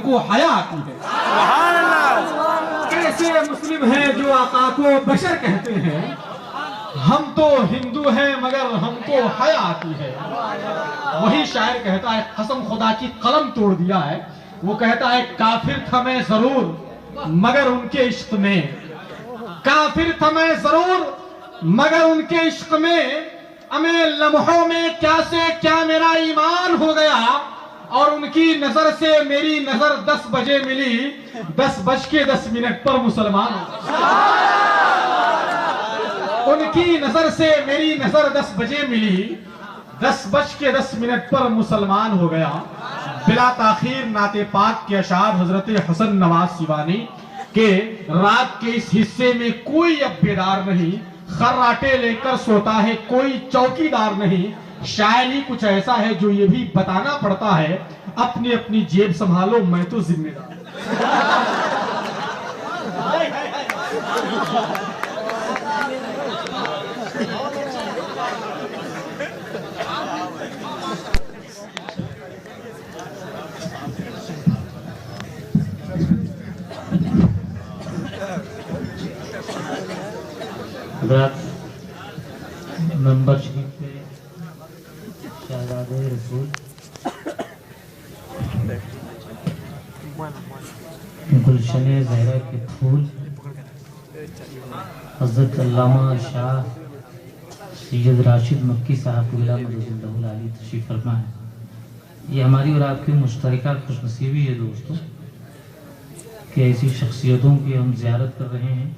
کو حیا آتی ہے۔ سبحان اللہ۔ ایسے مسلم ہیں جو آقا کو بشر کہتے ہیں، ہم تو ہندو ہیں مگر ہم کو حیا آتی ہے۔ وہی شاعر کہتا ہے، قسم خدا کی قلم توڑ دیا ہے، وہ کہتا ہے کافر تھا میں ضرور مگر ان کے عشق میں، کافر تھا میں ضرور مگر ان کے عشق میں، ہمیں لمحوں میں کیا سے کیا میرا ایمان ہو گیا، اور ان کی نظر سے میری نظر 10 بجے ملی، 10:10 پر مسلمان ہو گیا۔ ان کی نظر سے میری نظر 10 بجے ملی، 10:10 پر مسلمان ہو گیا۔ بلا تاخیر نعت پاک کے اشعار حضرت حسن نواز سیوانی کہ رات کے اس حصے میں کوئی اب بیدار نہیں، خراٹے لے کر سوتا ہے کوئی چوکیدار نہیں، شاعری کچھ ایسا ہے جو یہ بھی بتانا پڑتا ہے، اپنی اپنی جیب سنبھالو میں تو ذمہ دار۔ حضرات ممبر شریف پہ شہزادہ رسول گلشن زہرا کے پھول حضرت علامہ شاہ سید راشد مکی صاحب کو اللہ علی تشریف فرما ہے۔ یہ ہماری اور آپ کی مشترکہ خوش نصیبی ہے دوستوں کہ ایسی شخصیتوں کی ہم زیارت کر رہے ہیں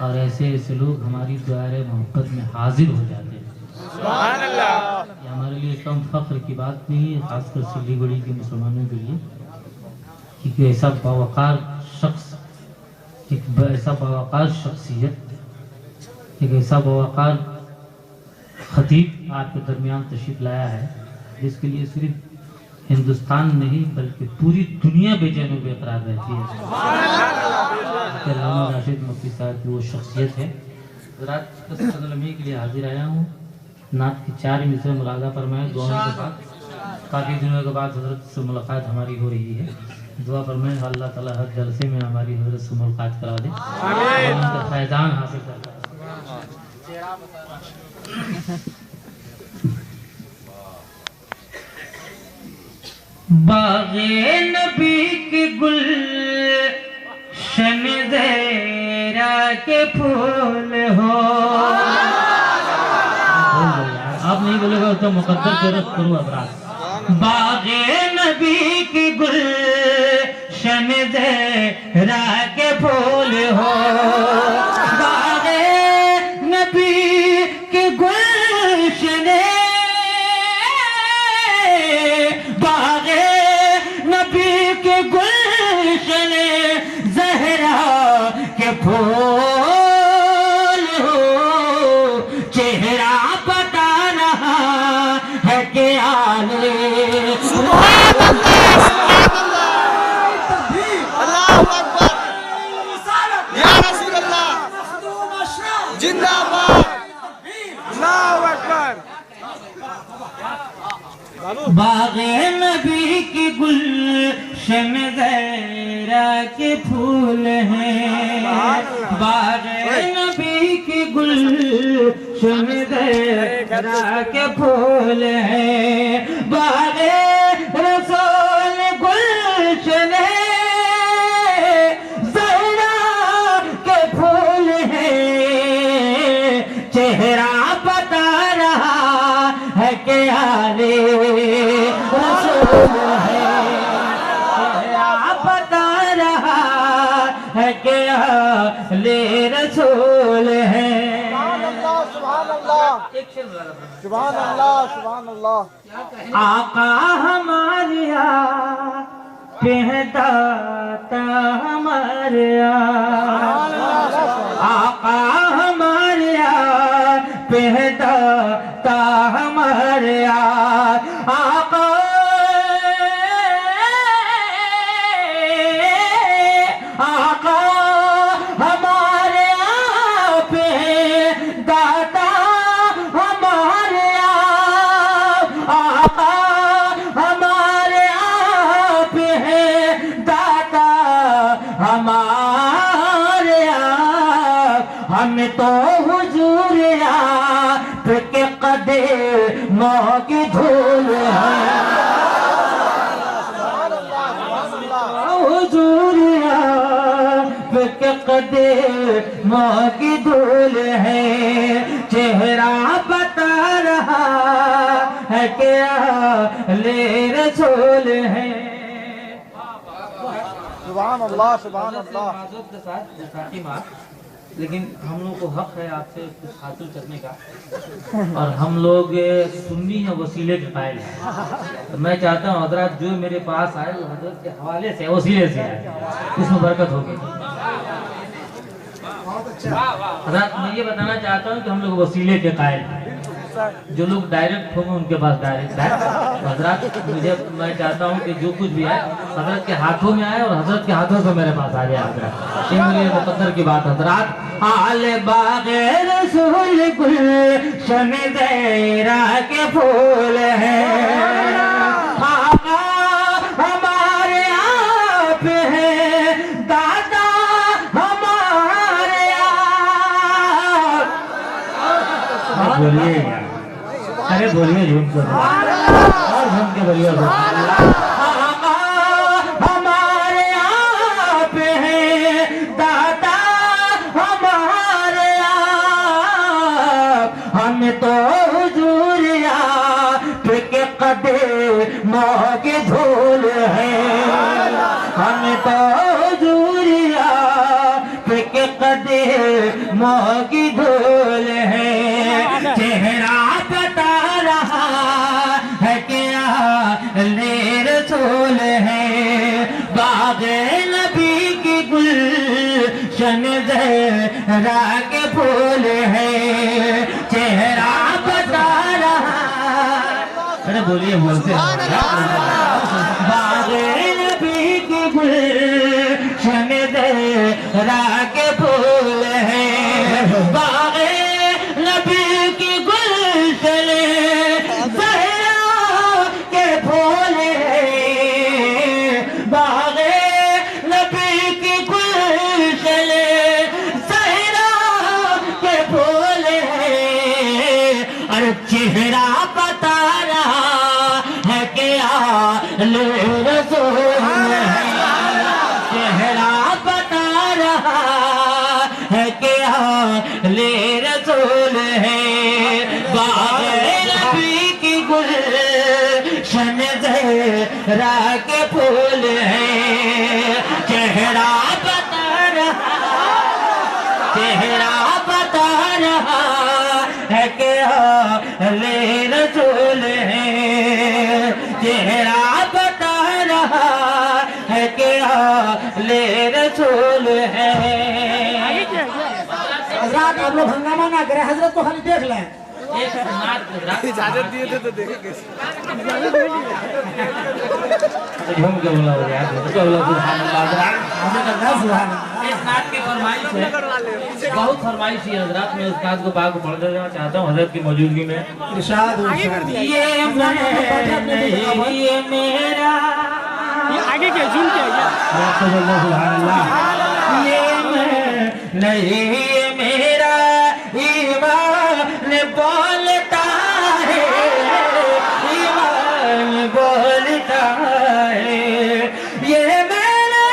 اور ایسے ایسے لوگ ہماری دائرہ محبت میں حاضر ہو جاتے ہیں۔ سبحان اللہ۔ یہ ہمارے لیے کم فخر کی بات نہیں ہے، خاص کر سلی گڑھی کے مسلمانوں کے لیے، کیونکہ ایسا باوقار شخص، ایک ایسا باوقار شخصیت، ایک ایسا باوقار خطیب آپ کے درمیان تشریف لایا ہے جس کے لیے صرف ہندوستان نہیں بلکہ پوری دنیا بے چین و بے قرار رہتی ہے۔ علامہ راشد مکی صاحب کی وہ شخصیت ہے۔ حضرات بس چند لمحے کے لیے حاضر آیا ہوں، نعت کی 4 مصرع ملاحظہ فرمائیں دعاؤں کے بعد۔ کافی دنوں کے بعد حضرت سے ملاقات ہماری ہو رہی ہے، دعا فرمائیں اللہ تعالیٰ ہر جلسے میں ہماری حضرت سے ملاقات کرا دے اور ان کا فیضان حاصل کرتا ہے۔ باغ نبی کے گلشن زہرا کے پھول ہو، آپ نہیں بولے گا تو مقدر کے رخ کرو حضرات۔ باغ نبی کے گلشن زہرا کے پھول ہو، باغ نبی کے گلشن، باغ نبی کے گلشن زہرا کے پھول ہو، چہرہ بتا رہا ہے کہ آنے اللہ اکبر، یا رسول اللہ زندہ باد، اللہ اکبر۔ باغ نبی کی گلشن زہرا کے پھول ہیں، باغ نبی کی گلشن زہرا کے پھول ہیں، باغ رسول گلشن زہرا کے پھول ہیں، چہرہ بتا رہا ہے کہ آلے رسول ہے، چہرہ بتا رہا ہے کہ آلے رسول ہے۔ سبحان اللہ، سبحان اللہ، سبحان اللہ۔ آقا ہمارے آپ ہیں داتا ہمارے آقا ہمارے آپ ہیں داتا ہمارے آقا آقا ہمارے آپ ہیں داتا ہمارے آقا ہمارے آپ ہیں ہم تو حضور آپ کے قدموں کی دھول ہیں، حضور آپ کے قدموں کی دھول ہے، چہرہ بتا رہا ہے کہ اہل رسول ہے۔ سبحان اللہ سبحان اللہ۔ معذرت کے ساتھ جساتی بات، لیکن ہم لوگ کو حق ہے آپ سے کچھ حاصل کرنے کا، اور ہم لوگ سنی ہیں، وسیلے کے قائل ہیں، تو میں چاہتا ہوں حضرات جو میرے پاس آئے وہ حضرت کے حوالے سے وسیلے سے آئے، اس میں برکت ہوگی۔ حضرات میں یہ بتانا چاہتا ہوں کہ ہم لوگ وسیلے کے قائل ہیں، جو لوگ ڈائریکٹ ہوں گے ان کے پاس ڈائریکٹ ہے۔ حضرات مجھے میں چاہتا ہوں کہ جو کچھ بھی ہے حضرت کے ہاتھوں میں آئے اور حضرت کے ہاتھوں سے میرے پاس آ جائے۔ حضرت یہ میرے مقدر کی بات۔ حضرات آل باغ رسول گلشن زہرا کے پھول ہیں، آقا ہمارے آپ ہیں، دادا ہمارے آپ۔ بولیے گا، ارے بولیے جھوم کر اور جھوم کے بولیے آقا ہمارے آپ ہیں، دادا ہمارے آپ، ہم تو حضور آپ کے قدموں کی دھول ہیں، ہم تو حضور آپ کے قدموں کی دھول ہیں، چہرہ بتا رہا ہے کہ اہل رسول ہے، باغ نبی کی گلشن زہرا کے پھول ہے، چہرہ بتا رہا، ارے بولیے بولتے باغ نبی کی گلشن زہرا کے پھول ہے، باغ نبی کی گلشن زہرا کے پھول ہے، باغ نبی کی گلشن زہرا کے پھول ہے، اور چہرہ بتا رہا ہے کہ اہل رسول ہے، چہرہ بتا رہا ہے کہ اہل رسول ہے، باغ نبی کی گلشن زہرا کے پھول ہے، چہرہ بتا رہا، چہرہ بتا رہا ہے کہ اہل رسول ہے، چہرہ بتا رہا ہے کہ اہل رسول ہے۔ حضرات آپ لوگ ہنگامہ نہ کریں، حضرت کو خالی دیکھ لیں۔ اجازت دیے تھے تو دیکھیں کیسے۔ جھوم کے بولا ہو یار، سبحان اللہ۔ اس نعت کی فرمائش ہے، بہت فرمائش ہے حضرات، میں اس نعت کو باغ پڑھ دینا چاہتا ہوں حضرت کی موجودگی میں۔ ارشاد یہ میں یہ میرا آگے کیا زوم کیا سبحان اللہ، یہ میں نہیں یہ میرا ایمان بولتا ہے، ایمان بولتا ہے، یہ میرا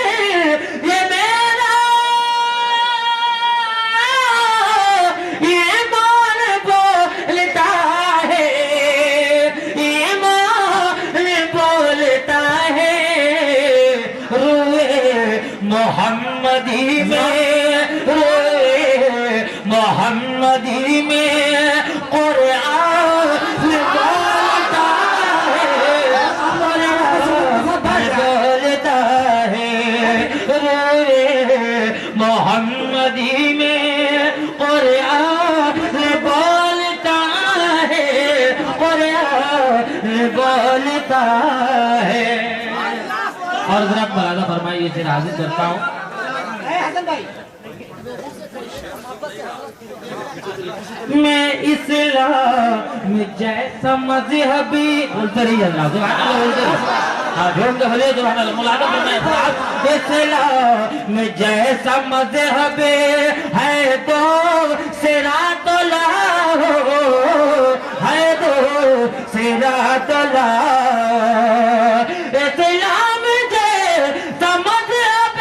ایمان بولتا ہے، ایمان بولتا ہے، روئے محمدی میں، روئے محمدی میں قرآن بولتا ہے، بولتا ہے، روئے محمدی میں قرآن بولتا ہے، قرآن بولتا ہے۔ اور ذرا برادہ فرمائیے سے حاضر کرتا ہوں، میں اسلام جیسا مذہبی بولتے رہیے اللہ جھوم کے بھلے جو ہمیں مولانا میں اسلام جیسا مذہب ہے تو صراط لاؤ ہے تو صراط لاؤ اسلام جیسا مذہب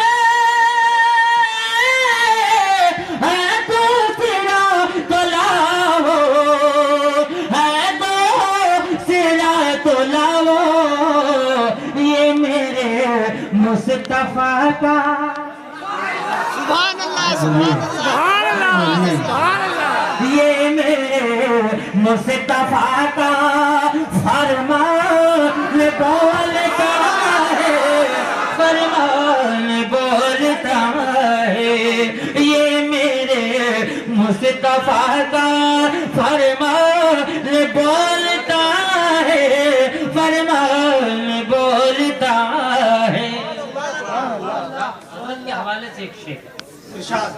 ہے تو صراط لاؤ ہے تو صراط لاؤ یہ میرے مصطفیٰ کا سبحان اللہ سبحان اللہ سبحان اللہ یہ میرے مصطفیٰ کا فرمان بولتا ہے فرمان بولتا ہے یہ میرے مصطفیٰ کا فرمان بولتا ہے فرمان بولتا ہے سورت کے حوالے سے ایک شعر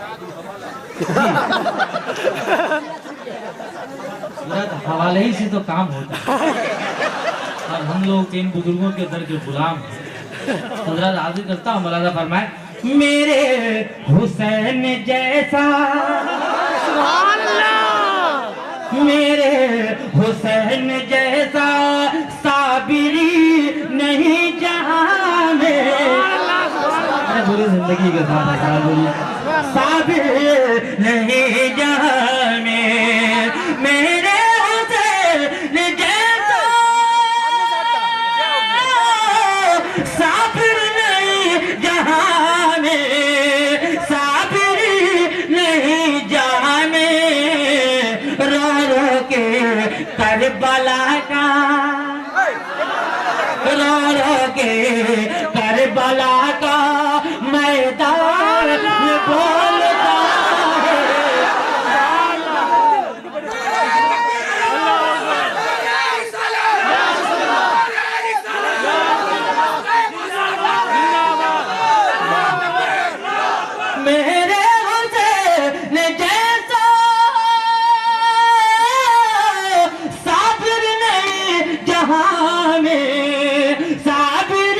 حوالے ہی سے تو کام ہوتا ہے اور ہم لوگ ان بزرگوں کے در کے غلام ہیں حضرت حاضر کرتا ہوں مولانا فرمائے میرے حسین جیسا سبحان اللہ میرے حسین جیسا صابری نہیں جہاں میں پوری زندگی کے ساتھ صابر نہیں جہاں میں میرے حسین جیسا صابر نہیں جہاں میں صابر نہیں جہاں میں رو رو کے کربلا کا رو رو کے کربلا کا میدان بولتا ہے میرے حسین جیسا صابر نہیں جہاں میں صابر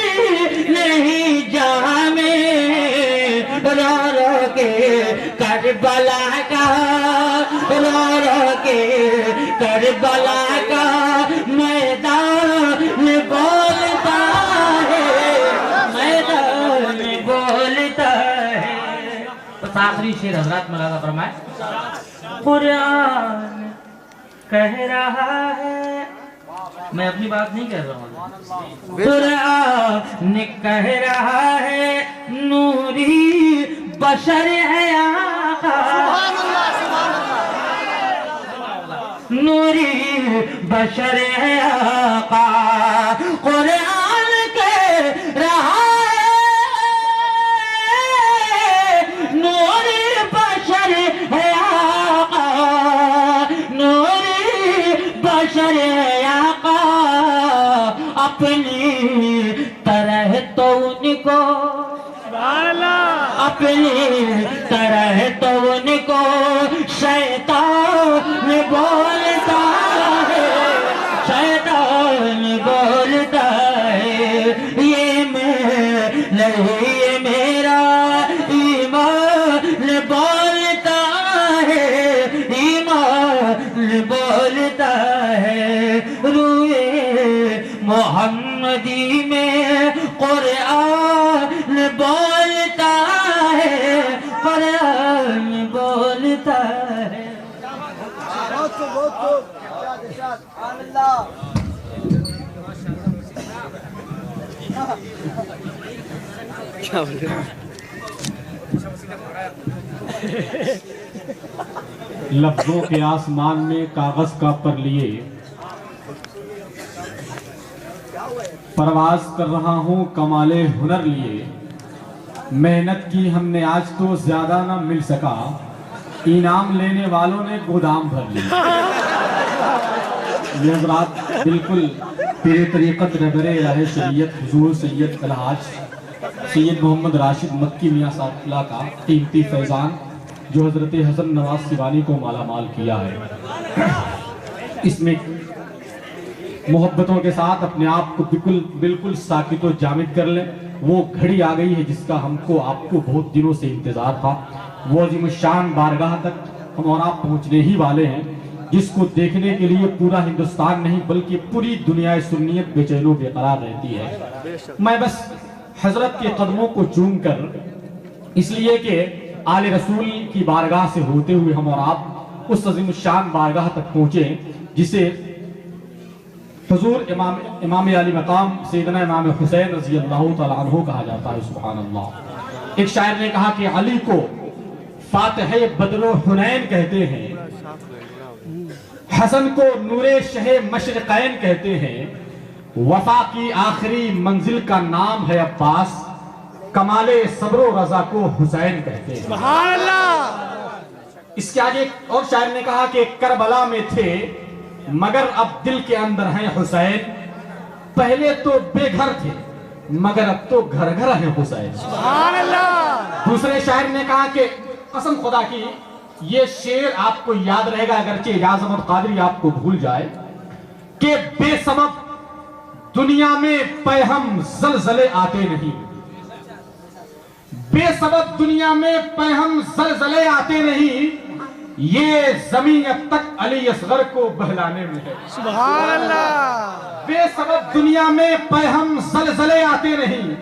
نہیں جہاں میں رو رو کے کربلا کا رو رو کے کربلا کا میدان بولتا ہے میدان بولتا ہے بس آخری شعر حضرات مولانا فرمائے قرآن کہہ رہا ہے میں اپنی بات نہیں کہہ رہا ہوں قرآن کہہ رہا ہے نوری بشر ہے آقا نوری بشر ہے آقا قرآن کہہ رہا نوری بشر ہے آقا نوری بشر ہے آقا اپنی طرح تو ان کو اپنی طرح تو ان کو شیطان بولتا ہے شیطان بولتا ہے یہ میرا ایمان بولتا ہے ایمان بولتا ہے روئے محمدی میں قرآن بولتا ہے قرآن بولتا ہے لفظوں کے آسمان میں کاغذ کا پر لیے پرواز کر رہا ہوں کمال ہنر لیے محنت کی ہم نے آج تو زیادہ نہ مل سکا انعام لینے والوں نے گودام بھر لیا یہ حضرات بالکل پیر طریقت رہبر راہ شریعت حضور سید الحاج سید محمد راشد مکی میاں صاحب اللہ کا قیمتی فیضان جو حضرت حسن نواز سیوانی کو مالا مال کیا ہے اس میں محبتوں کے ساتھ اپنے آپ کو بالکل ساکت و جامد کر لیں. وہ گھڑی آ گئی ہے جس کا ہم کو آپ کو بہت دنوں سے انتظار تھا. وہ عظیم الشان بارگاہ تک ہم اور آپ پہنچنے ہی والے ہیں, جس کو دیکھنے کے لیے پورا ہندوستان نہیں بلکہ پوری دنیا سنیت بے چین و بے قرار رہتی ہے. میں بس حضرت کے قدموں کو چوم کر, اس لیے کہ آل رسول کی بارگاہ سے ہوتے ہوئے ہم اور آپ اس عظیم الشان بارگاہ تک پہنچے جسے حضور امام علی مقام سیدنا امام حسین رضی اللہ تعالیٰ عنہ کہا جاتا ہے. سبحان اللہ. ایک شاعر نے کہا کہ علی کو فاتح بدر و حنین کہتے ہیں, حسن کو نور شہ مشرقین کہتے ہیں, وفا کی آخری منزل کا نام ہے عباس, کمال صبر و رضا کو حسین کہتے ہیں. سبحان اللہ. اس کے آگے اور شاعر نے کہا کہ کربلا میں تھے مگر اب دل کے اندر ہیں حسین, پہلے تو بے گھر تھے مگر اب تو گھر گھر ہیں حسین. سبحان اللہ. دوسرے شاعر نے کہا کہ قسم خدا کی یہ شعر آپ کو یاد رہے گا اگرچہ اعجاز احمد قادری آپ کو بھول جائے, کہ بے سبب دنیا میں پیہم زلزلے آتے نہیں, بے سبب دنیا میں پیہم زلزلے آتے نہیں, یہ زمین اب تک علی اصغر کو بہلانے میں ہے. سبحان اللہ. بے سبب دنیا میں پیہم زلزلے آتے نہیں,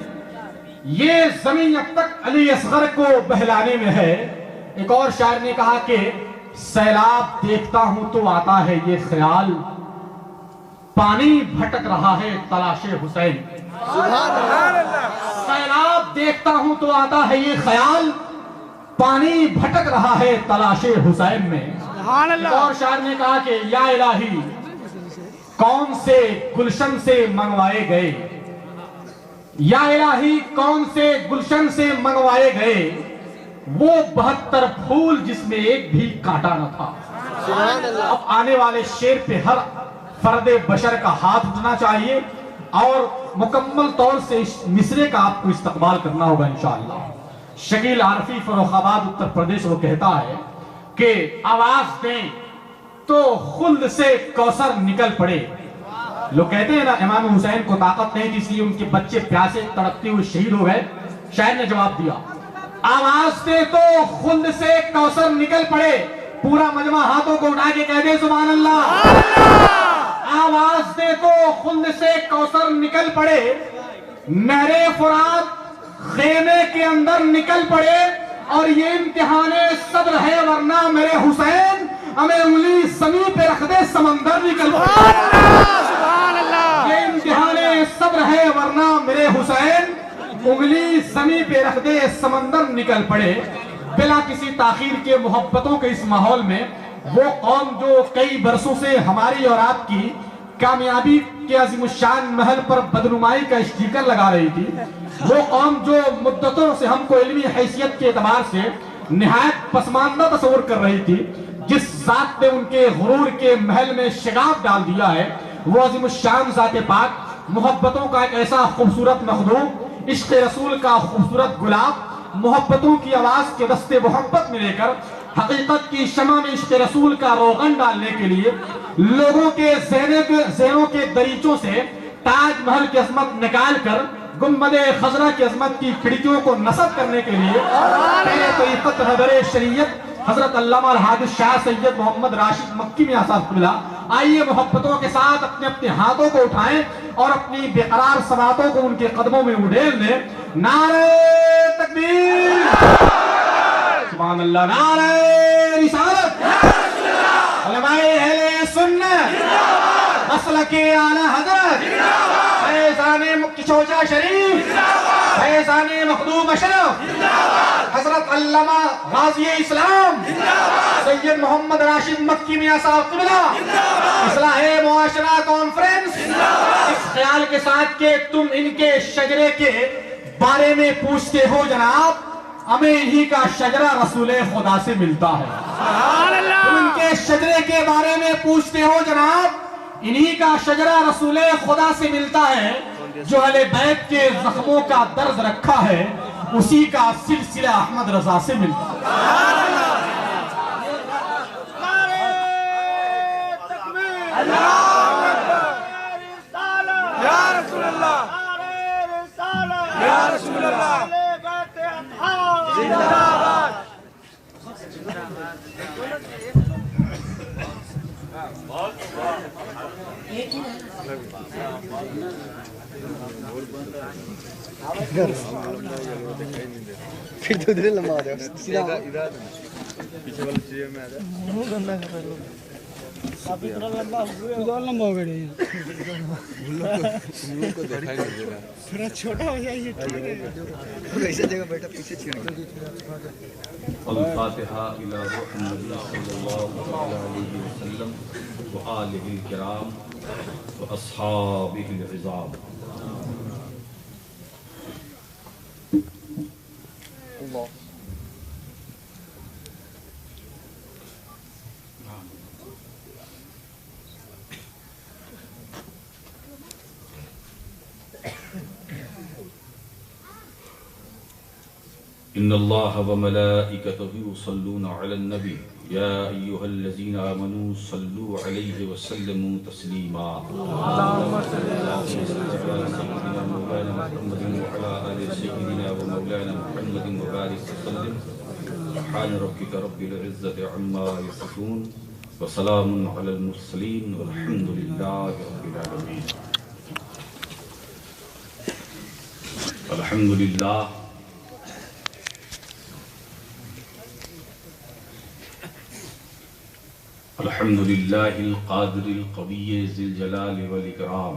یہ زمین اب تک علی اصغر کو بہلانے میں ہے. ایک اور شاعر نے کہا کہ سیلاب دیکھتا ہوں تو آتا ہے یہ خیال, پانی بھٹک رہا ہے تلاش حسین. سیلاب دیکھتا ہوں تو آتا ہے یہ خیال, پانی بھٹک رہا ہے تلاش حسین میں. سبحان اللہ. ایک اور شاعر نے کہا کہ یا الہی کون سے گلشن سے منگوائے گئے, یا الہی کون سے گلشن سے منگوائے گئے, وہ 72 پھول جس میں ایک بھی کانٹا نہ تھا. اب آنے والے شعر پہ ہر فرد بشر کا ہاتھ اٹھنا چاہیے اور مکمل طور سے اس مصرے کا آپ کو استقبال کرنا ہوگا انشاءاللہ. شکیل عارفی فروخ آباد اتر پردیش وہ کہتا ہے کہ آواز دیں تو خلد سے کوثر نکل پڑے. لوگ کہتے ہیں نا امام حسین کو طاقت نہیں تھی اس لیے ان کے بچے پیاسے تڑپتے ہوئے شہید ہو گئے. شاعر نے جواب دیا آواز دے تو خلد سے کوثر نکل پڑے. پورا مجمع ہاتھوں کو اٹھا کے کہہ دے سبحان اللہ. آواز دے تو خلد سے کوثر نکل پڑے, نہر فرات خیمے کے اندر نکل پڑے, اور یہ امتحان صبر ہے ورنہ میرے حسین ہمیں انگلی زمین پہ رکھ دے سمندر نکل پڑے. سبحان اللہ. یہ امتحان صبر ہے ورنہ میرے حسین انگلی زمین پہ رکھ دے سمندر نکل پڑے. بلا کسی تاخیر کے محبتوں کے اس ماحول میں وہ قوم جو کئی برسوں سے ہماری اور آپ کی کامیابی کے عظیم الشان محل پر بدنمائی کا اسٹیکر لگا رہی تھی, وہ قوم جو مدتوں سے ہم کو علمی حیثیت کے اعتبار سے نہایت پسماندہ تصور کر رہی تھی, جس ذات نے ان کے غرور کے محل میں شگاف ڈال دیا ہے, وہ عظیم الشان ذات پاک محبتوں کا ایک ایسا خوبصورت مخدوم, عشق رسول کا خوبصورت گلاب, محبتوں کی آواز کے دستے محبت میں لے کر حقیقت کی شمع میں عشق رسول کا روغن ڈالنے کے لیے لوگوں کے ذہنوں کے دریچوں سے تاج محل کی عظمت نکال کر گنبد خضرا کی عظمت کی کھڑکیوں کو نصب کرنے کے لیے پہلے طریقت حضر شریعت حضرت علامہ الحادث شاہ سید محمد راشد مکی میں آساف ملا. آئیے محبتوں کے ساتھ اپنے اپنے ہاتھوں کو اٹھائیں اور اپنی بے قرار سماعتوں کو ان کے قدموں میں اڈیل دیں. نعرہ تکبیر, سبحان اللہ, نعرہ رسالت, علماء اہل سنت, مسلک اعلی حضرت, فیضان مکی چوچا شریف, فیضان مخدوم اشرف, حضرت علامہ غازی اسلام سید محمد راشد مکی میاں صاحب قبلہ, اصلاح معاشرہ کانفرنس, اس خیال کے ساتھ کہ تم ان کے شجرے کے بارے میں پوچھتے ہو جناب, ہمیں انہی کا شجرہ رسول خدا سے ملتا ہے. تم ان کے شجرے کے بارے میں پوچھتے ہو جناب, انہی کا شجرہ رسول خدا سے ملتا ہے. جو اہل بیت کے زخموں کا درد رکھا ہے اسی کا سلسلہ احمد رضا سے ملتا ہے. یا رسول اللہ زندہ باد پھر تو ادھر لمبا ہو جائے سیدھا پیچھے والی چیزیں میں آ جائے منہ گندا کر رہے لوگ اب اتنا لمبا ہو گئے تم لوگ کو دکھائی نہیں دے رہا تھوڑا چھوٹا ہو جائیے ایسے جگہ بیٹھا پیچھے چھڑ الفاتحہ الی محمد صلی اللہ علیہ وسلم وآلہ الکرام واصحابہ العظام. ان اللہ وملائکتہ یصلون علی النبی یا ایھا الذین آمنوا صلوا علیہ وسلموا تسلیما. اللهم صل علی سیدنا مولانا محمد وعلی آل سیدنا ومولانا محمد وبارک وسلم. سبحان ربک رب العزة عما یصفون وسلام علی المرسلین والحمد للہ رب العالمین. الحمد للہ الحمد للہ القادر القوی ذی الجلال والاکرام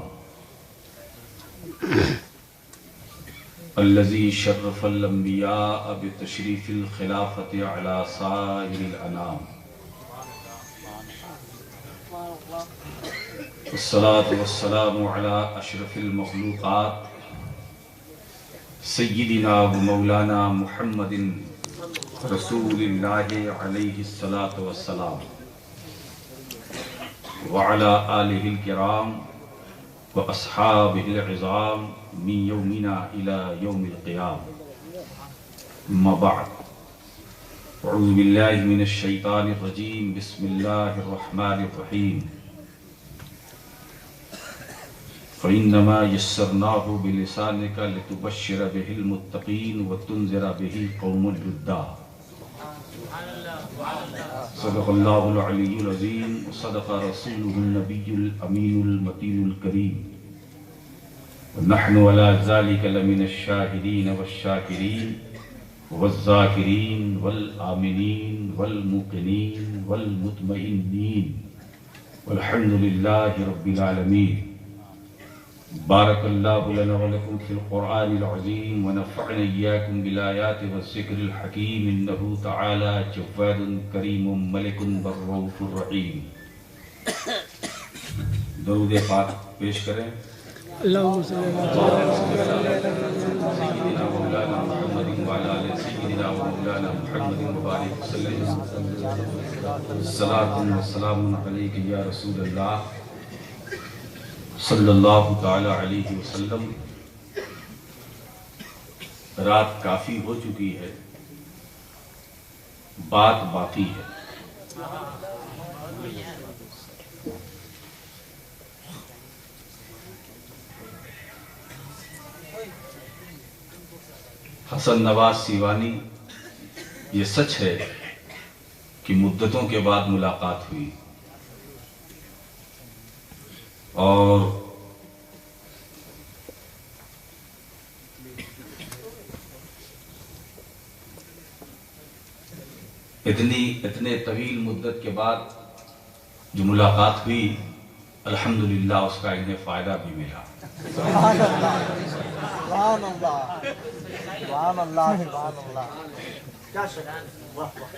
الذی شرف الانبیاء بتشریف الخلافۃ علی سائر الانام. والصلاة والسلام علی اشرف المخلوقات سیدنا و مولانا محمد رسول اللہ علیہ الصلاۃ والسلام وعلى آلہ الکرام واصحابہ العظام من یومنا الى یوم القیامہ. اما بعد اعوذ باللہ من الشیطان الرجیم بسم اللہ الرحمن الرحیم. فإنما يسرناه بلسانك لتبشر به المتقين وتنذر به قوما جدا. صدق اللہ العلی العظیم وصدق رسوله النبی الامین المتین الکریم. ونحن على ذلك لمن الشاهدين والشاكرين والذاكرين والآمنين والموقنين والمطمئنين والحمد لله رب العالمين. بارك الله لنا ولكم في القرآن العظيم ونفعنا إياكم بالآيات والذكر الحكيم إنه تعالى جواد كريم ملك بالرؤوف الرحيم. درود پاک پیش کریں. اللهم صل على سيدنا مولانا محمد وعلى آل سيدنا ومولانا محمد وبارك وسلم. الصلاة والسلام عليك يا رسول الله صلی اللہ تعالی علیہ وسلم. رات کافی ہو چکی ہے، بات باقی ہے. حسن نواز سیوانی، یہ سچ ہے کہ مدتوں کے بعد ملاقات ہوئی اور اتنے طویل مدت کے بعد جو ملاقات ہوئی، الحمدللہ اس کا انہیں فائدہ بھی ملا. سبحان اللہ سبحان اللہ سبحان اللہ سبحان اللہ.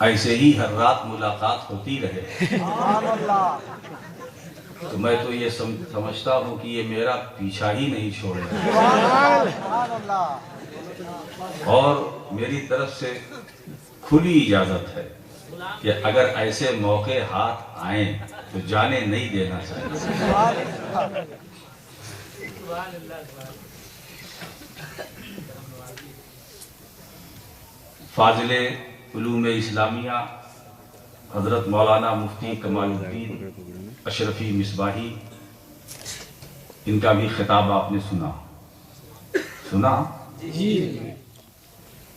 ایسے ہی ہر رات ملاقات ہوتی رہے سبحان اللہ. تو میں تو یہ سمجھتا ہوں کہ یہ میرا پیچھا ہی نہیں چھوڑے گا. سبحان اللہ. اور میری طرف سے کھلی اجازت ہے کہ اگر ایسے موقع ہاتھ آئیں تو جانے نہیں دینا چاہیے. سبحان اللہ. فاضل علوم اسلامیہ حضرت مولانا مفتی کمال الدین اشرفی مصباحی، ان کا بھی خطاب آپ نے سنا.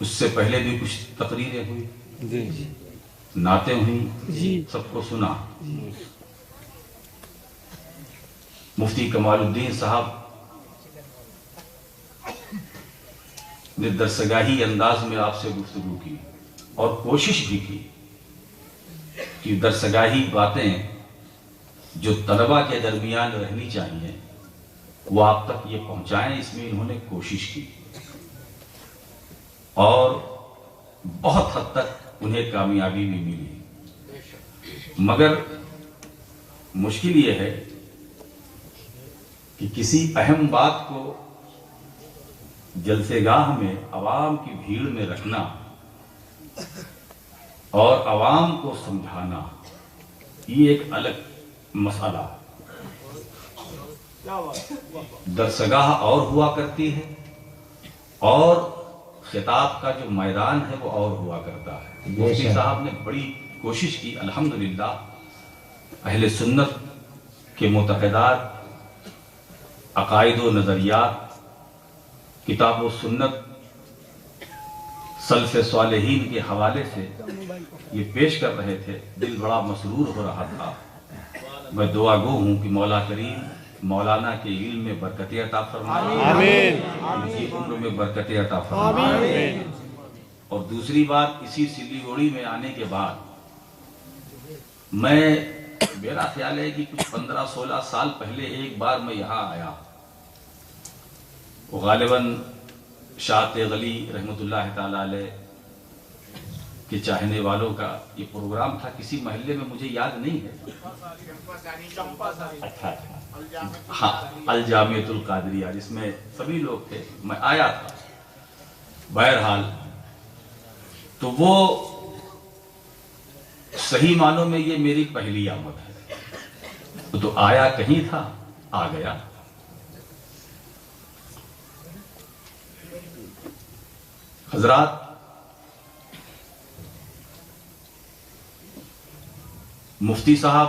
اس سے پہلے بھی کچھ تقریریں ہوئی، نعتیں ہوئی، سب کو سنا۔ مفتی کمال الدین صاحب نے درسگاہی انداز میں آپ سے گفتگو کی اور کوشش بھی کی کہ درسگاہی باتیں جو طلبہ کے درمیان رہنی چاہیے وہ آپ تک یہ پہنچائیں، اس میں انہوں نے کوشش کی اور بہت حد تک انہیں کامیابی بھی ملی۔ مگر مشکل یہ ہے کہ کسی اہم بات کو جلسے گاہ میں عوام کی بھیڑ میں رکھنا اور عوام کو سمجھانا یہ ایک الگ مسئلہ۔ درسگاہ اور ہوا کرتی ہے اور خطاب کا جو میدان ہے وہ اور ہوا کرتا ہے۔ مفتی صاحب نے بڑی کوشش کی، الحمدللہ اہل سنت کے معتقدات، عقائد و نظریات، کتاب و سنت، سلف صالحین کے حوالے سے یہ پیش کر رہے تھے۔ دل بڑا مسرور ہو رہا تھا۔ میں دعا گو ہوں کہ مولا کریم مولانا کے علم میں برکت عطا فرمائے، آمین، ان کی عمر میں برکت عطا فرمائے، آمین۔ اور دوسری بات، اسی سلی گوڑی میں آنے کے بعد میرا خیال ہے کہ کچھ 15-16 سال پہلے ایک بار میں یہاں آیا، وہ غالباً شاہ غلی رحمت اللہ تعالی علیہ کے چاہنے والوں کا یہ پروگرام تھا، کسی محلے میں، مجھے یاد نہیں ہے، اچھا ہاں، الجامعۃ القادریہ، جس میں سبھی لوگ تھے، میں آیا تھا۔ بہرحال تو وہ صحیح معنوں میں یہ میری پہلی آمد ہے، تو آیا کہیں تھا، آ گیا۔ حضرات، مفتی صاحب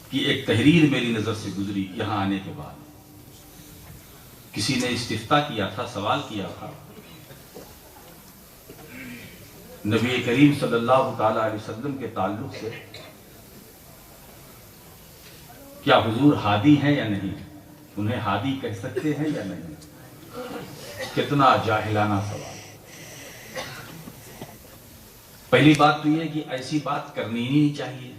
کی ایک تحریر میری نظر سے گزری یہاں آنے کے بعد۔ کسی نے استفتاء کیا تھا، سوال کیا تھا، نبی کریم صلی اللہ تعالی علیہ وسلم کے تعلق سے، کیا حضور ہادی ہیں یا نہیں، انہیں ہادی کہہ سکتے ہیں یا نہیں؟ کتنا جاہلانہ سوال۔ پہلی بات تو یہ کہ ایسی بات کرنی ہی نہیں چاہیے۔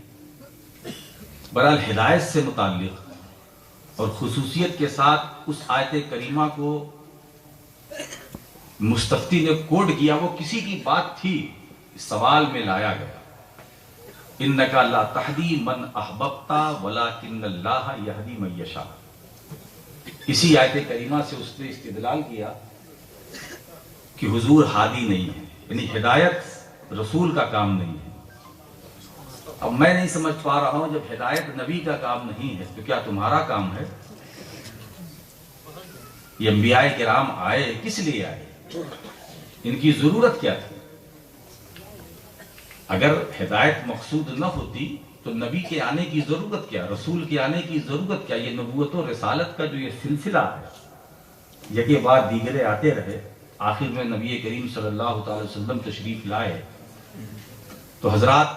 بہرحال ہدایت سے متعلق اور خصوصیت کے ساتھ اس آیت کریمہ کو مستفتی نے کوڈ کیا، وہ کسی کی بات تھی، سوال میں لایا گیا، انکا لا تہدی من احببتا ولکن اللہ یہدی من یشاء۔ اسی آیت کریمہ سے اس نے استدلال کیا کہ حضور ہادی نہیں ہے، یعنی ہدایت رسول کا کام نہیں ہے۔ اب میں نہیں سمجھ پا رہا ہوں، جب ہدایت نبی کا کام نہیں ہے تو کیا تمہارا کام ہے؟ یہ انبیاء کرام آئے کس لیے آئے؟ ان کی ضرورت کیا تھی؟ اگر ہدایت مقصود نہ ہوتی تو نبی کے آنے کی ضرورت کیا، رسول کے آنے کی ضرورت کیا؟ یہ نبوت و رسالت کا جو یہ سلسلہ ہے، یکے بعد دیگرے آتے رہے، آخر میں نبی کریم صلی اللہ تعالی وسلم تشریف لائے۔ تو حضرات،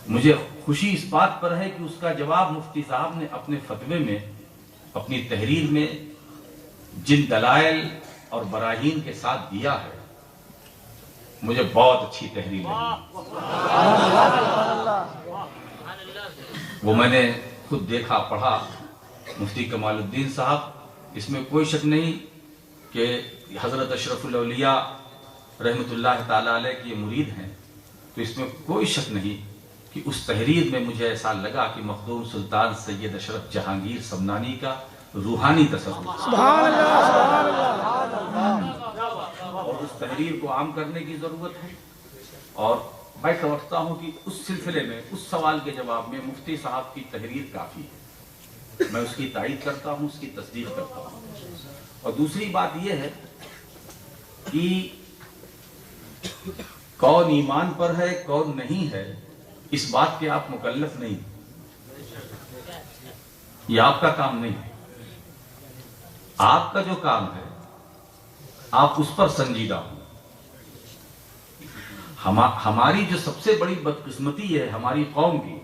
مجھے خوشی اس بات پر ہے کہ اس کا جواب مفتی صاحب نے اپنے فتوے میں، اپنی تحریر میں جن دلائل اور براہین کے ساتھ دیا ہے، مجھے بہت اچھی تحریر لگی۔ وہ میں نے خود دیکھا، پڑھا۔ مفتی کمال الدین صاحب، اس میں کوئی شک نہیں کہ حضرت اشرف الاولیاء رحمت اللہ تعالی علیہ کی مرید ہیں، تو اس میں کوئی شک نہیں کہ اس تحریر میں مجھے ایسا لگا کہ مخدوم سلطان سید اشرف جہانگیر سمنانی کا روحانی تصور، سبحان اللہ، اور اس تحریر کو عام کرنے کی ضرورت ہے۔ اور میں سمجھتا ہوں کہ اس سلسلے میں، اس سوال کے جواب میں مفتی صاحب کی تحریر کافی ہے، میں اس کی تائید کرتا ہوں، اس کی تصدیق کرتا ہوں۔ اور دوسری بات یہ ہے کہ کون ایمان پر ہے کون نہیں ہے، اس بات کے آپ مکلف نہیں۔ یہ آپ کا کام نہیں ہے. آپ کا جو کام ہے آپ اس پر سنجیدہ ہوں. ہماری جو سب سے بڑی بدقسمتی ہے ہماری قوم کی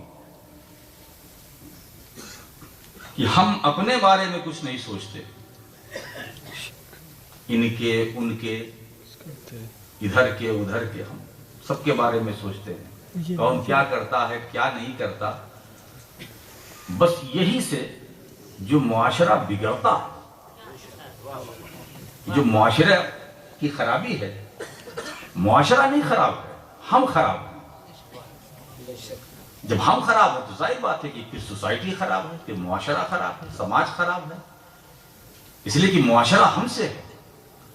کہ ہم اپنے بارے میں کچھ نہیں سوچتے. ان کے ان کے ادھر کے ادھر کے ہم سب کے بارے میں سوچتے ہیں کون کیا کرتا ہے کیا نہیں کرتا. بس یہی سے جو معاشرہ بگڑتا ہے, جو معاشرہ کی خرابی ہے, معاشرہ نہیں خراب ہے, ہم خراب ہیں. جب ہم خراب ہیں تو ظاہر بات ہے کہ پھر سوسائٹی خراب ہے, پھر معاشرہ خراب ہے, سماج خراب ہے. اس لیے کہ معاشرہ ہم سے ہے.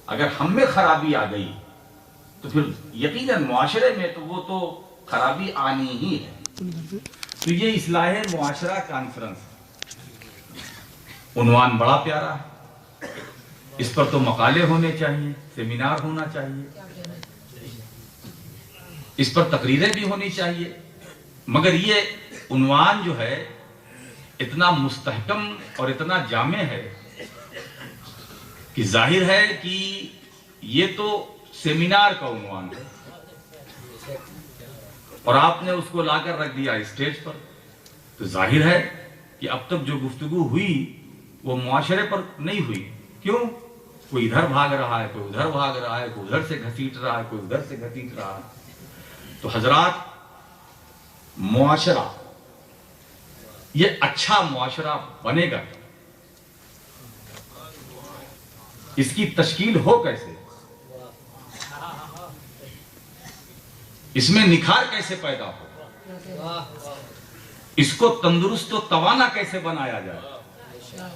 اگر ہم میں خرابی آ گئی تو پھر یقیناً معاشرے میں تو وہ تو خرابی آنی ہی ہے. تو یہ اصلاح معاشرہ کانفرنس عنوان بڑا پیارا ہے. اس پر تو مقالے ہونے چاہیے, سیمینار ہونا چاہیے, اس پر تقریریں بھی ہونی چاہیے. مگر یہ عنوان جو ہے اتنا مستحکم اور اتنا جامع ہے کہ ظاہر ہے کہ یہ تو سیمینار کا عنوان ہے اور آپ نے اس کو لا کر رکھ دیا اسٹیج پر. تو ظاہر ہے کہ اب تک جو گفتگو ہوئی وہ معاشرے پر نہیں ہوئی. کیوں؟ کوئی ادھر بھاگ رہا ہے, کوئی ادھر بھاگ رہا ہے, کوئی ادھر سے گھسیٹ رہا ہے, کوئی ادھر سے گھسیٹ رہا ہے. تو حضرات, معاشرہ یہ اچھا معاشرہ بنے گا, اس کی تشکیل ہو کیسے, اس میں نکھار کیسے پیدا ہو, اس کو تندرست و توانا کیسے بنایا جائے.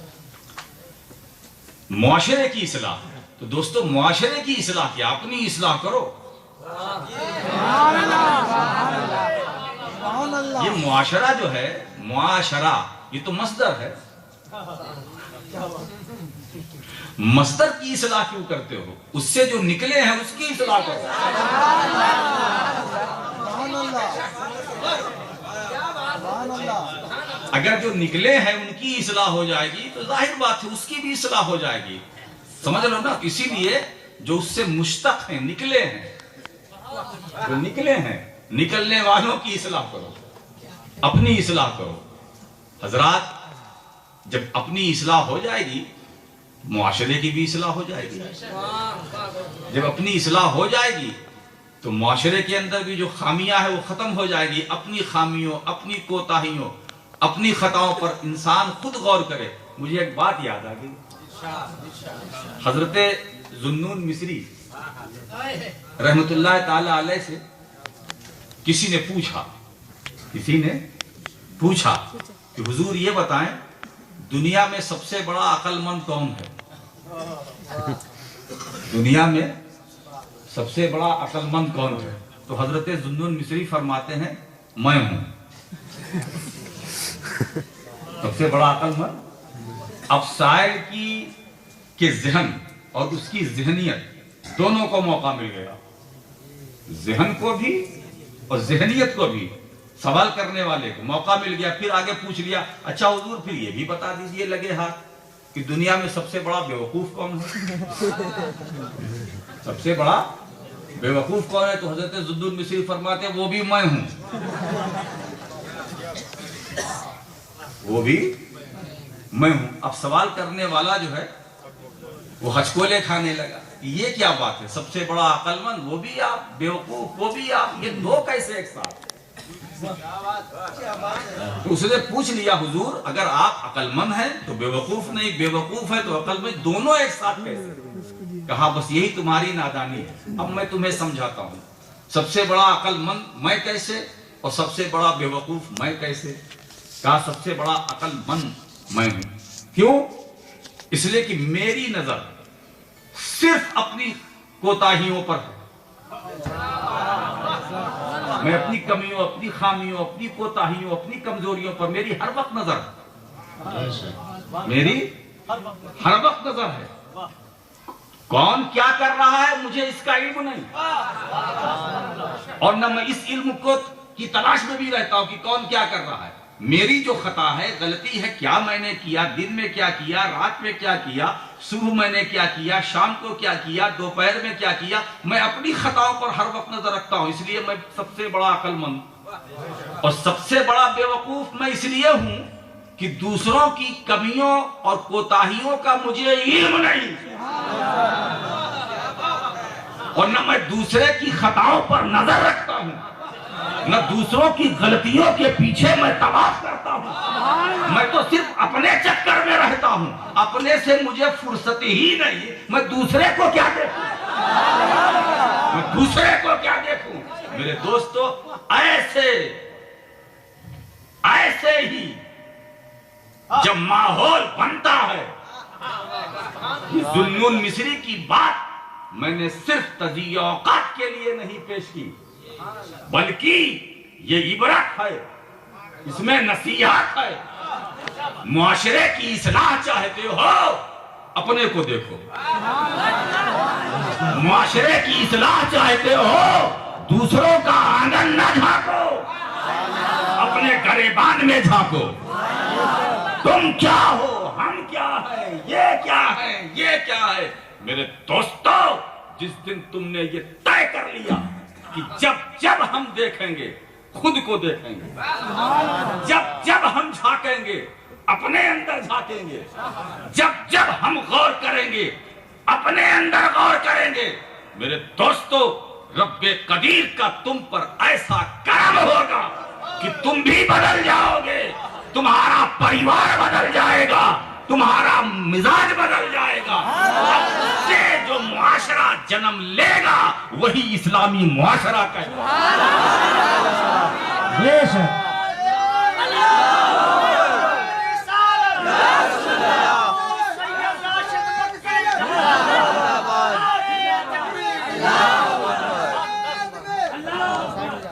معاشرے کی اصلاح. تو دوستو, معاشرے کی اصلاح کیا, اپنی اصلاح کرو. یہ معاشرہ جو ہے, معاشرہ یہ تو مصدر ہے. مصدر کی اصلاح کیوں کرتے ہو؟ اس سے جو نکلے ہیں اس کی اصلاح کرو. اگر جو نکلے ہیں ان کی اصلاح ہو جائے گی تو ظاہر بات ہے اس کی بھی اصلاح ہو جائے گی. سمجھ لو نا. اسی لیے جو اس سے مشتق ہیں, نکلے ہیں, جو نکلے ہیں, نکلنے والوں کی اصلاح کرو, اپنی اصلاح کرو. حضرات, جب اپنی اصلاح ہو جائے گی معاشرے کی بھی اصلاح ہو جائے گی. جب اپنی اصلاح ہو جائے گی تو معاشرے کے اندر بھی جو خامیاں ہیں وہ ختم ہو جائے گی. اپنی خامیوں, اپنی کوتاہیوں, اپنی خطاؤں پر انسان خود غور کرے. مجھے ایک بات یاد آ گئی. حضرت ذوالنون مصری رحمت اللہ تعالی علیہ سے کسی نے پوچھا کہ حضور یہ بتائیں دنیا میں سب سے بڑا عقل مند کون ہے؟ دنیا میں سب سے بڑا عقل مند کون ہے؟ تو حضرت ذوالنون مصری فرماتے ہیں میں ہوں سب سے بڑا عقل مند. اب سائل کے ذہن اور اس کی ذہنیت دونوں کو موقع مل گیا. ذہن کو بھی اور ذہنیت کو بھی سوال کرنے والے کو موقع مل گیا. پھر آگے پوچھ لیا, اچھا حضور پھر یہ بھی بتا دیجئے لگے ہاتھ کہ دنیا میں سب سے بڑا بیوقوف کون ہے؟ سب سے بڑا بیوقوف کون ہے؟ تو حضرت ذوالنون مصری فرماتے ہیں وہ بھی میں ہوں. وہ بھی میں ہوں. اب سوال کرنے والا جو ہے وہ ہچکولے کھانے لگا. یہ کیا بات ہے, سب سے بڑا عقل مند وہ بھی آپ, بیوقوف وہ بھی آپ, یہ دو کیسے ایک ساتھ؟ تو اس نے پوچھ لیا حضور اگر آپ عقل مند ہیں تو بیوقوف نہیں, بیوقوف ہے تو عقل مند, دونوں ایک ساتھ کیسے؟ کہا بس یہی تمہاری نادانی ہے. اب میں تمہیں سمجھاتا ہوں سب سے بڑا عقل مند میں کیسے اور سب سے بڑا بیوقوف میں کیسے. کہا سب سے بڑا عقل مند میں ہوں. کیوں؟ اس لیے کہ میری نظر صرف اپنی کوتاہیوں پر ہے. میں اپنی کمیوں, اپنی خامیوں, اپنی کوتاہیوں, اپنی کمزوریوں پر میری ہر وقت نظر ہے. میری ہر وقت نظر ہے. کون کیا کر رہا ہے مجھے اس کا علم نہیں, اور نہ میں اس علم کو کی تلاش میں بھی رہتا ہوں کہ کون کیا کر رہا ہے. میری جو خطا ہے، غلطی ہے، کیا میں نے کیا، دن میں کیا کیا، رات میں کیا کیا، صبح میں نے کیا کیا، شام کو کیا کیا، دوپہر میں کیا کیا، میں اپنی خطاؤں پر ہر وقت نظر رکھتا ہوں. اس لیے میں سب سے بڑا عقل مند اور سب سے بڑا بے وقوف میں اس لیے ہوں کہ دوسروں کی کمیوں اور کوتاہیوں کا مجھے علم نہیں، اور نہ میں دوسرے کی خطاؤں پر نظر رکھتا ہوں، نہ دوسروں کی غلطیوں کے پیچھے میں طواف کرتا ہوں. میں تو صرف اپنے چکر میں رہتا ہوں، اپنے سے مجھے فرصت ہی نہیں. میں دوسرے کو کیا دیکھوں، میں دوسرے کو کیا دیکھوں. میرے دوستو، ایسے ہی جب ماحول بنتا ہے، ذو النون مصری کی بات میں نے صرف تضییع اوقات کے لیے نہیں پیش کی، بلکہ یہ عبرت ہے، اس میں نصیحت ہے. معاشرے کی اصلاح چاہتے ہو، اپنے کو دیکھو. معاشرے کی اصلاح چاہتے ہو، دوسروں کا آنگن نہ جھانکو، اپنے گریبان میں جھانکو. تم کیا ہو، ہم کیا ہے، یہ کیا ہے، یہ کیا ہے. میرے دوستو، جس دن تم نے یہ طے کر لیا کہ جب ہم دیکھیں گے خود کو دیکھیں گے، جب ہم جھانکیں گے اپنے اندر جھانکیں گے، جب ہم غور کریں گے اپنے اندر غور کریں گے، میرے دوستو، رب قدیر کا تم پر ایسا کرم ہوگا کہ تم بھی بدل جاؤ گے، تمہارا پریوار بدل جائے گا، تمہارا مزاج بدل جائے گا. اس سے جو معاشرہ جنم لے گا وہی اسلامی معاشرہ کہلاتا ہے. بے شک.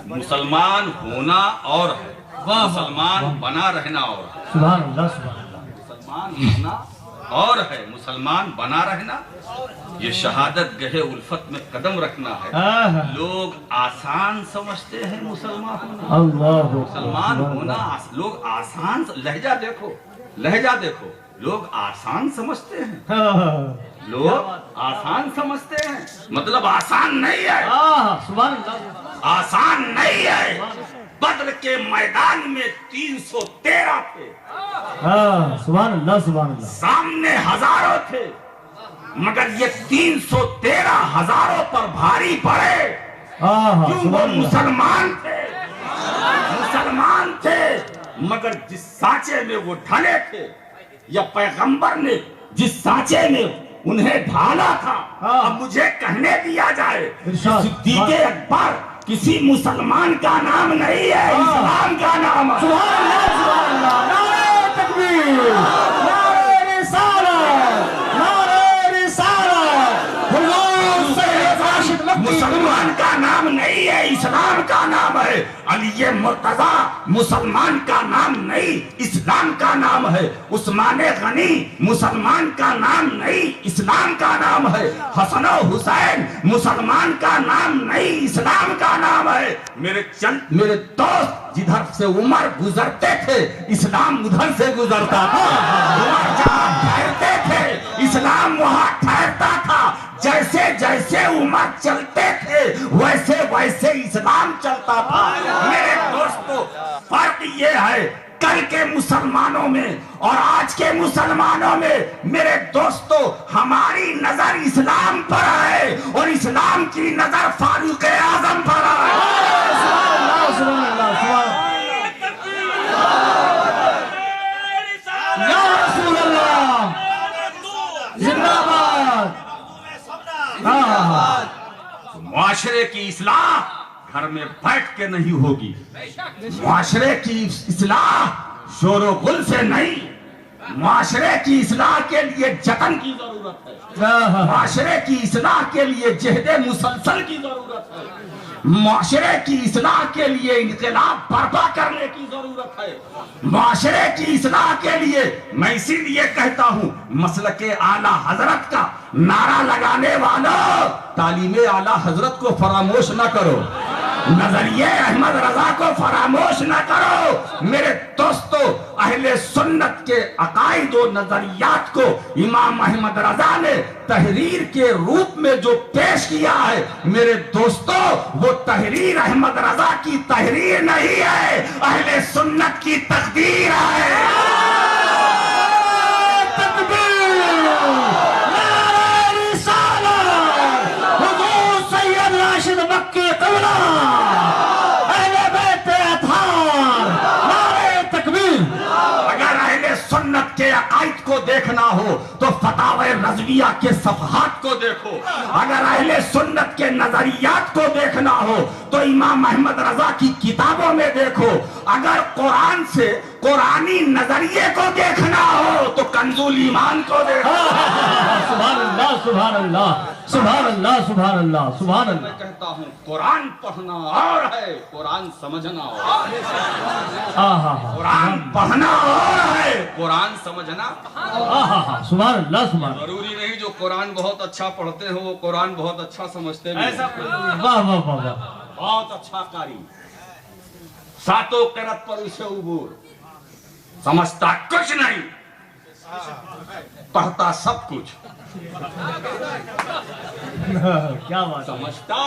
مسلمان ہونا اور ہے، مسلمان بنا رہنا اور ہے. سبحان اللہ، سبحان اللہ. مسلمان ہونا اور ہے، مسلمان بنا رہنا. یہ شہادت گہے الفت میں قدم رکھنا ہے. لوگ آسان سمجھتے ہیں مسلمان ہونا، اللہ مسلمان ہونا لوگ آسان. لہجہ دیکھو، لوگ آسان سمجھتے ہیں، لوگ آسان سمجھتے ہیں. مطلب آسان نہیں ہے، سبحان اللہ. آسان نہیں ہے. بدر کے میدان میں 313 تھے، سبحان اللہ، سبحان اللہ. سامنے ہزاروں تھے، مگر یہ 313 ہزاروں پر بھاری پڑے. کیوں؟ وہ مسلمان تھے، مگر جس سانچے میں وہ ڈھلے تھے، یا پیغمبر نے جس سانچے میں انہیں ڈھالا تھا، اب مجھے کہنے دیا جائے، صدیق اکبر کسی مسلمان کا نام نہیں ہے، اسلام کا نام ہے. سبحان اللہ، سبحان اللہ. نعرہ تکبیر، نعرہ رسالت، نعرہ رسالت. حضور سید راشد مکی. مسلمان کا نام نہیں ہے، اسلام کا نام ہے. علی مرتضی مسلمان کا نام نہیں، اسلام کا نام ہے. عثمان غنی مسلمان کا نام نہیں، اسلام کا نام ہے. حسن و حسین مسلمان کا نام نہیں، اسلام کا نام ہے. میرے دوست، جدھر سے عمر گزرتے تھے اسلام ادھر سے گزرتا تھا. عمر جہاں ٹھہرتے تھے اسلام وہاں ٹھہرتا تھا. جیسے عمر چلتے تھے ویسے اسلام چلتا تھا. میرے دوستو، فرق یہ ہے کل کے مسلمانوں میں اور آج کے مسلمانوں میں. میرے دوستو، ہماری نظر اسلام پر ہے اور اسلام کی نظر فاروق اعظم پر ہے. سبحان اللہ، سبحان اللہ، سبحان اللہ. یا رسول اللہ، زندہ باد. معاشرے کی اصلاح گھر میں بیٹھ کے نہیں ہوگی. معاشرے کی اصلاح شور و غل سے نہیں. معاشرے کی اصلاح کے لیے جتن کی ضرورت ہے. معاشرے کی اصلاح کے لیے جہد مسلسل کی ضرورت ہے. معاشرے کی اصلاح کے لیے انقلاب برپا کرنے کی ضرورت ہے. معاشرے کی اصلاح کے لیے میں اسی لیے کہتا ہوں، مسلک اعلیٰ حضرت کا نعرہ لگانے والوں، تعلیم اعلیٰ حضرت کو فراموش نہ کرو. نظریے احمد رضا کو فراموش نہ کرو میرے دوستو. اہل سنت کے عقائد و نظریات کو امام احمد رضا نے تحریر کے روپ میں جو پیش کیا ہے میرے دوستو وہ تحریر احمد رضا کی تحریر نہیں ہے, اہل سنت کی تقدیر ہے. سنت کے عقائد کو دیکھنا ہو تو فتاوی رضویہ کے صفحات کو دیکھو, اگر اہل سنت کے نظریات کو دیکھنا ہو تو امام احمد رضا کی کتابوں میں دیکھو, اگر قرآن سے قرآنی نظریے کو دیکھنا ہو تو کنز الایمان کو دیکھو. سبحان اللہ سبحان اللہ سبحان اللہ سبحان اللہ سبحان اللہ. میں کہتا ہوں قرآن پڑھنا اور ہے, قرآن سمجھنا اور ہے. قرآن پڑھنا اور ہے, قرآن سمجھنا. سبحان اللہ سبحان. ضروری نہیں جو قرآن بہت اچھا پڑھتے ہیں وہ قرآن بہت اچھا سمجھتے ہیں. واہ واہ واہ, بہت اچھا قاری, ساتوں قرات پر اسے عبور, سمجھتا کچھ نہیں, پڑھتا سب کچھ. کیا بات. سمجھتا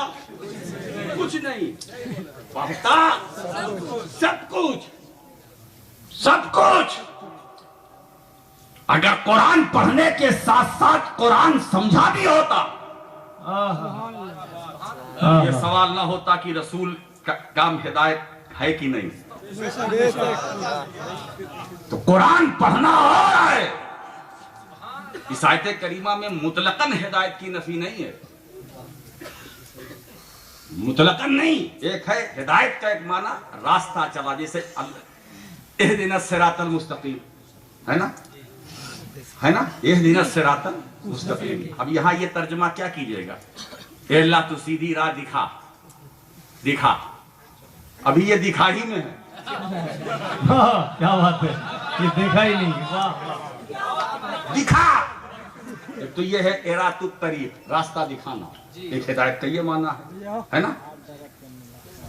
کچھ نہیں, پڑھتا سب کچھ, سب کچھ. اگر قرآن پڑھنے کے ساتھ ساتھ قرآن سمجھا بھی ہوتا یہ سوال نہ ہوتا کہ رسول کا کام ہدایت ہے کہ نہیں. تو قرآن پڑھنا اور ہے. اس آیت کریمہ میں مطلقاً ہدایت کی نفی نہیں ہے, مطلقاً نہیں. ایک ہے ہدایت کا ایک معنی راستہ چلا, جیسے اہدنا الصراط المستقیم ہے نا, ہے نا, اہدنا الصراط المستقیم. اب یہاں یہ ترجمہ کیا کیجئے گا, اے اللہ تو سیدھی راہ دکھا, دکھا. ابھی یہ دکھا ہی میں ہے. کیا بات ہے, یہ دیکھا ہی نہیں. دکھا. ایک تو یہ ہے ارات الطریق, راستہ دکھانا, ایک ہدایت کا یہ معنی ہے نا.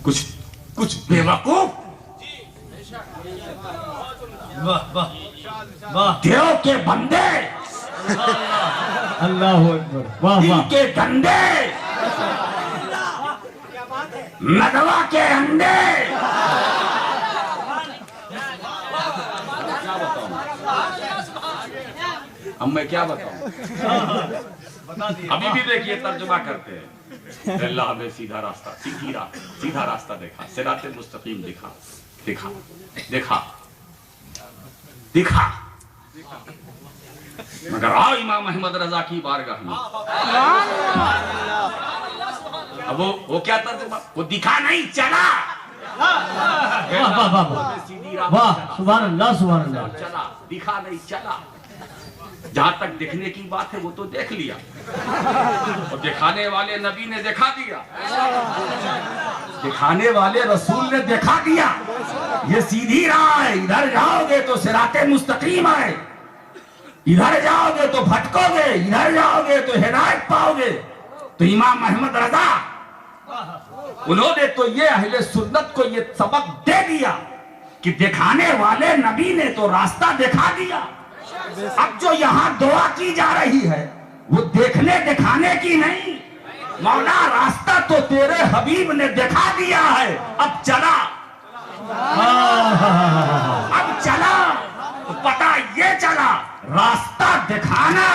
کچھ بے وقوف دیو کے بندے, اللہ اکبر, واہ ان واہ. کے گندے, ندوا کے انڈے. اب میں کیا بتاؤں, ابھی بھی دیکھیے ترجمہ کرتے ہیں. اللہ ہمیں سیدھا راستہ, سیدھا راستہ دکھا, صراط مستقیم دکھا, دکھا, دکھا, دکھا. مگر آؤ امام احمد رضا کی بارگاہ میں, اب وہ کیا ترجمہ, وہ دکھا نہیں چلا. واہ سبحان اللہ سبحان اللہ. چلا, دکھا نہیں چلا. جہاں تک دیکھنے کی بات ہے وہ تو دیکھ لیا, اور دکھانے والے نبی نے دکھا دیا, دکھانے والے رسول نے دکھا دیا. یہ سیدھی راہ ہے, ادھر جاؤ گے تو صراط مستقیم ہے, ادھر جاؤ گے تو بھٹکو گے, ادھر جاؤ گے تو ہدایت پاؤ گے. تو امام احمد رضا انہوں نے تو یہ اہل سنت کو یہ سبق دے دیا کہ دکھانے والے نبی نے تو راستہ دکھا دیا. اب جو یہاں دعا کی جا رہی ہے وہ دیکھنے دکھانے کی نہیں. مولا راستہ تو تیرے حبیب نے دکھا دیا ہے, اب چلا, اب چلا. تو پتہ یہ چلا راستہ دکھانا